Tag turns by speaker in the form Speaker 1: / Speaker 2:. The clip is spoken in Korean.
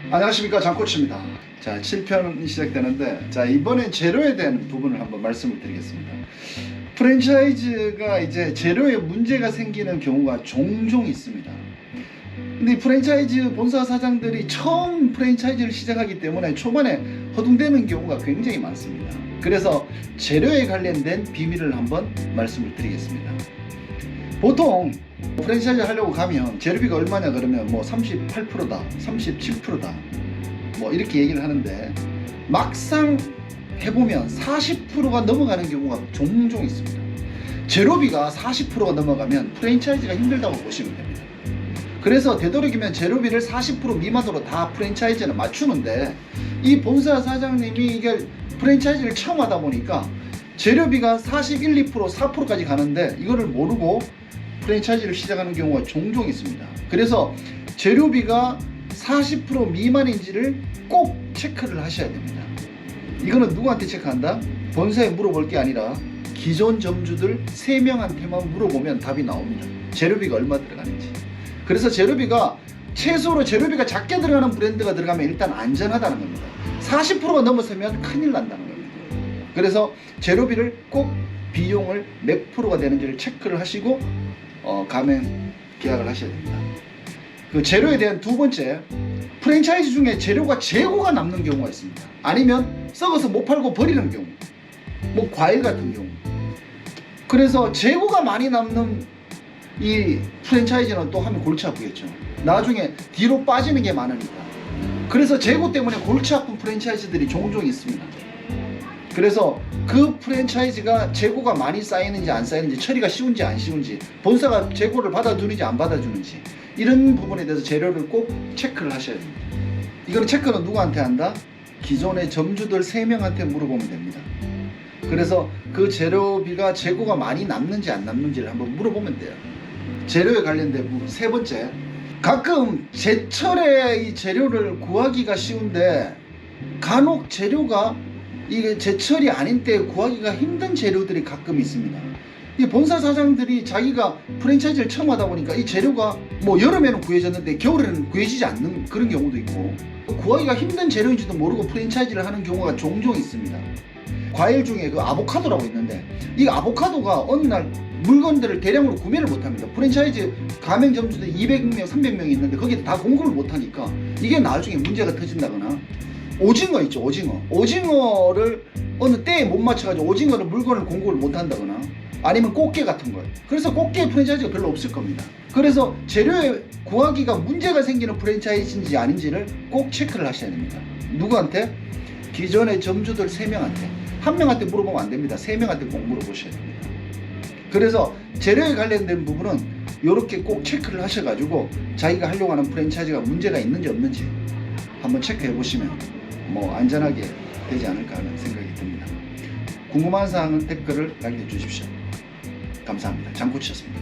Speaker 1: 안녕하십니까, 장코치입니다. 자, 7편이 시작되는데, 자, 이번엔 재료에 대한 부분을 한번 말씀을 드리겠습니다. 프랜차이즈가 이제 재료에 문제가 생기는 경우가 종종 있습니다. 근데 이 프랜차이즈 본사 사장들이 처음 프랜차이즈를 시작하기 때문에 초반에 허둥대는 경우가 굉장히 많습니다. 그래서 재료에 관련된 비밀을 한번 말씀을 드리겠습니다. 보통 프랜차이즈 하려고 가면 재료비가 얼마냐 그러면 뭐 38%다, 37%다 뭐 이렇게 얘기를 하는데, 막상 해보면 40%가 넘어가는 경우가 종종 있습니다. 재료비가 40%가 넘어가면 프랜차이즈가 힘들다고 보시면 됩니다. 그래서 되도록이면 재료비를 40% 미만으로 다 프랜차이즈는 맞추는데, 이 본사 사장님이 이게 프랜차이즈를 처음 하다 보니까 재료비가 41, 2%, 4%까지 가는데 이거를 모르고 프랜차이즈를 시작하는 경우가 종종 있습니다. 그래서 재료비가 40% 미만인지를 꼭 체크를 하셔야 됩니다. 이거는 누구한테 체크한다? 본사에 물어볼 게 아니라 기존 점주들 3명한테만 물어보면 답이 나옵니다. 재료비가 얼마 들어가는지. 그래서 재료비가 최소로 재료비가 작게 들어가는 브랜드가 들어가면 일단 안전하다는 겁니다. 40%가 넘어서면 큰일 난다는 겁니다. 그래서 재료비를 꼭 비용을 몇 프로가 되는지를 체크를 하시고 가맹 계약을 하셔야 됩니다. 그 재료에 대한 두 번째, 프랜차이즈 중에 재료가 재고가 남는 경우가 있습니다. 아니면 썩어서 못 팔고 버리는 경우, 뭐 과일 같은 경우. 그래서 재고가 많이 남는 이 프랜차이즈는 또 하면 골치 아프겠죠. 나중에 뒤로 빠지는 게 많으니까. 그래서 재고 때문에 골치 아픈 프랜차이즈들이 종종 있습니다. 그래서 그 프랜차이즈가 재고가 많이 쌓이는지 안 쌓이는지, 처리가 쉬운지 안 쉬운지, 본사가 재고를 받아주는지 안 받아주는지, 이런 부분에 대해서 재료를 꼭 체크를 하셔야 됩니다. 이거는 체크는 누구한테 한다? 기존의 점주들 3명한테 물어보면 됩니다. 그래서 그 재료비가 재고가 많이 남는지 안 남는지를 한번 물어보면 돼요. 재료에 관련된 부분. 세 번째, 가끔 제철에 이 재료를 구하기가 쉬운데 간혹 재료가 이게 제철이 아닌 때 구하기가 힘든 재료들이 가끔 있습니다. 이 본사 사장들이 자기가 프랜차이즈를 처음 하다 보니까 이 재료가 뭐 여름에는 구해졌는데 겨울에는 구해지지 않는 그런 경우도 있고, 구하기가 힘든 재료인지도 모르고 프랜차이즈를 하는 경우가 종종 있습니다. 과일 중에 그 아보카도라고 있는데, 이 아보카도가 어느 날 물건들을 대량으로 구매를 못합니다. 프랜차이즈 가맹점주들이 200명, 300명이 있는데 거기에 다 공급을 못하니까 이게 나중에 문제가 터진다거나, 오징어 있죠, 오징어를 어느 때에 못 맞춰가지고 오징어를 물건을 공급을 못한다거나, 아니면 꽃게 같은 거예요. 그래서 꽃게 프랜차이즈가 별로 없을 겁니다. 그래서 재료에 구하기가 문제가 생기는 프랜차이즈인지 아닌지를 꼭 체크를 하셔야 됩니다. 누구한테? 기존의 점주들 3명한테. 1명한테 물어보면 안 됩니다. 3명한테 꼭 물어보셔야 됩니다. 그래서 재료에 관련된 부분은 이렇게 꼭 체크를 하셔가지고 자기가 하려고 하는 프랜차이즈가 문제가 있는지 없는지 한번 체크해 보시면 뭐 안전하게 되지 않을까 하는 생각이 듭니다. 궁금한 사항은 댓글을 남겨주십시오. 감사합니다. 장코치였습니다.